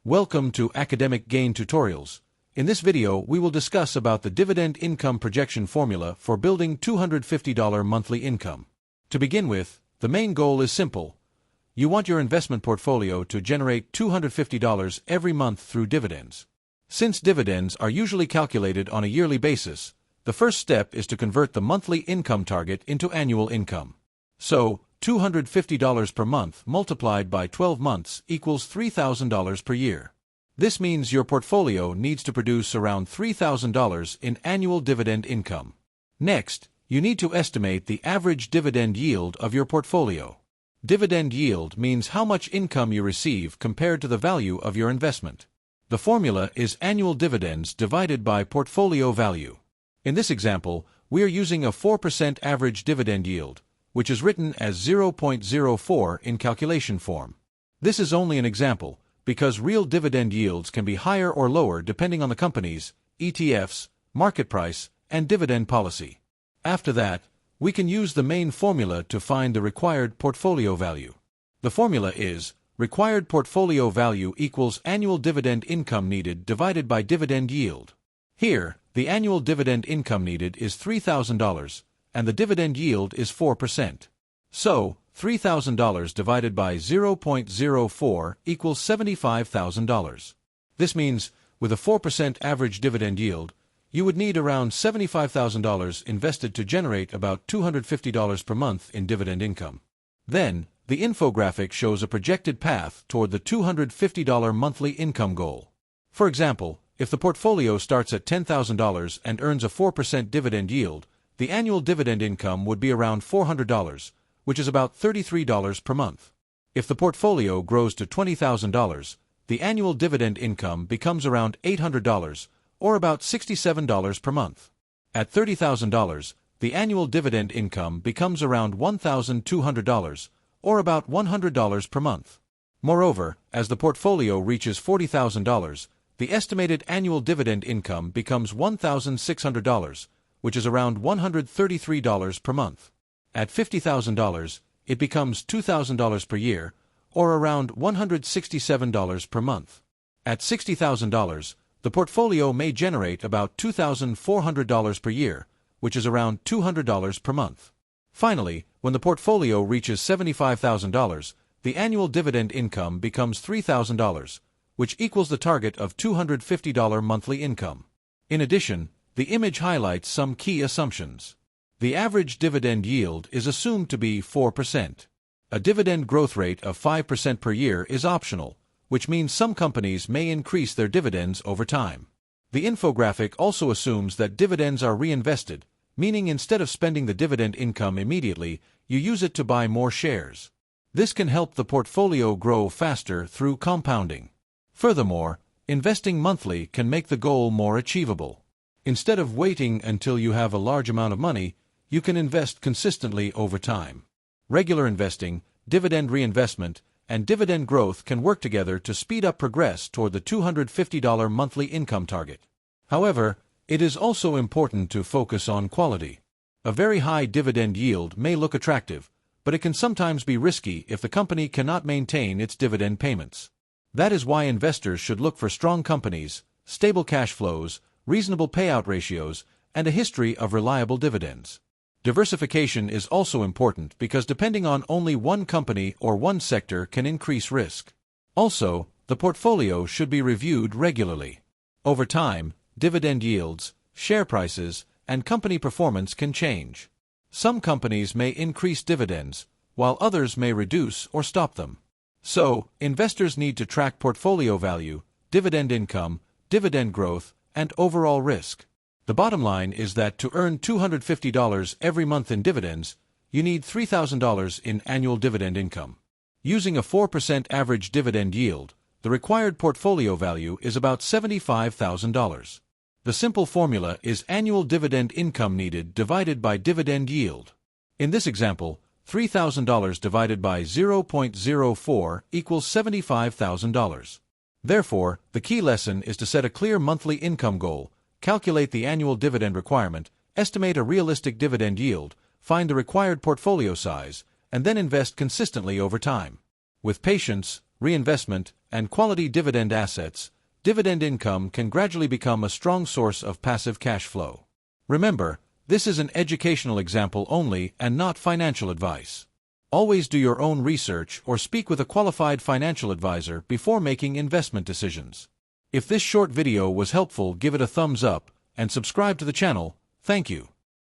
Welcome to Academic Gain Tutorials. In this video, we will discuss about the Dividend Income Projection Formula for building $250 monthly income. To begin with, the main goal is simple. You want your investment portfolio to generate $250 every month through dividends. Since dividends are usually calculated on a yearly basis, the first step is to convert the monthly income target into annual income. So, $250 per month multiplied by 12 months equals $3,000 per year. This means your portfolio needs to produce around $3,000 in annual dividend income. Next, you need to estimate the average dividend yield of your portfolio. Dividend yield means how much income you receive compared to the value of your investment. The formula is annual dividends divided by portfolio value. In this example, we are using a 4% average dividend yield, which is written as 0.04 in calculation form. This is only an example, because real dividend yields can be higher or lower depending on the company's, ETFs, market price, and dividend policy. After that, we can use the main formula to find the required portfolio value. The formula is required portfolio value equals annual dividend income needed divided by dividend yield. Here, the annual dividend income needed is $3,000, and the dividend yield is 4%. So, $3,000 divided by 0.04 equals $75,000. This means, with a 4% average dividend yield, you would need around $75,000 invested to generate about $250 per month in dividend income. Then, the infographic shows a projected path toward the $250 monthly income goal. For example, if the portfolio starts at $10,000 and earns a 4% dividend yield, the annual dividend income would be around $400, which is about $33 per month. If the portfolio grows to $20,000, the annual dividend income becomes around $800, or about $67 per month. At $30,000, the annual dividend income becomes around $1,200, or about $100 per month. Moreover, as the portfolio reaches $40,000, the estimated annual dividend income becomes $1,600, which is around $133 per month. At $50,000, it becomes $2,000 per year, or around $167 per month. At $60,000, the portfolio may generate about $2,400 per year, which is around $200 per month. Finally, when the portfolio reaches $75,000, the annual dividend income becomes $3,000, which equals the target of $250 monthly income. In addition, the image highlights some key assumptions. The average dividend yield is assumed to be 4%. A dividend growth rate of 5% per year is optional, which means some companies may increase their dividends over time. The infographic also assumes that dividends are reinvested, meaning instead of spending the dividend income immediately, you use it to buy more shares. This can help the portfolio grow faster through compounding. Furthermore, investing monthly can make the goal more achievable. Instead of waiting until you have a large amount of money, you can invest consistently over time. Regular investing, dividend reinvestment, and dividend growth can work together to speed up progress toward the $250 monthly income target. However, it is also important to focus on quality. A very high dividend yield may look attractive, but it can sometimes be risky if the company cannot maintain its dividend payments. That is why investors should look for strong companies, stable cash flows, reasonable payout ratios, and a history of reliable dividends. Diversification is also important because depending on only one company or one sector can increase risk. Also, the portfolio should be reviewed regularly. Over time, dividend yields, share prices, and company performance can change. Some companies may increase dividends, while others may reduce or stop them. So, investors need to track portfolio value, dividend income, dividend growth, and overall risk. The bottom line is that to earn $250 every month in dividends, you need $3,000 in annual dividend income. Using a 4% average dividend yield, the required portfolio value is about $75,000. The simple formula is annual dividend income needed divided by dividend yield. In this example, $3,000 divided by 0.04 equals $75,000. Therefore, the key lesson is to set a clear monthly income goal, calculate the annual dividend requirement, estimate a realistic dividend yield, find the required portfolio size, and then invest consistently over time. With patience, reinvestment, and quality dividend assets, dividend income can gradually become a strong source of passive cash flow. Remember, this is an educational example only and not financial advice. Always do your own research or speak with a qualified financial advisor before making investment decisions. If this short video was helpful, give it a thumbs up and subscribe to the channel. Thank you.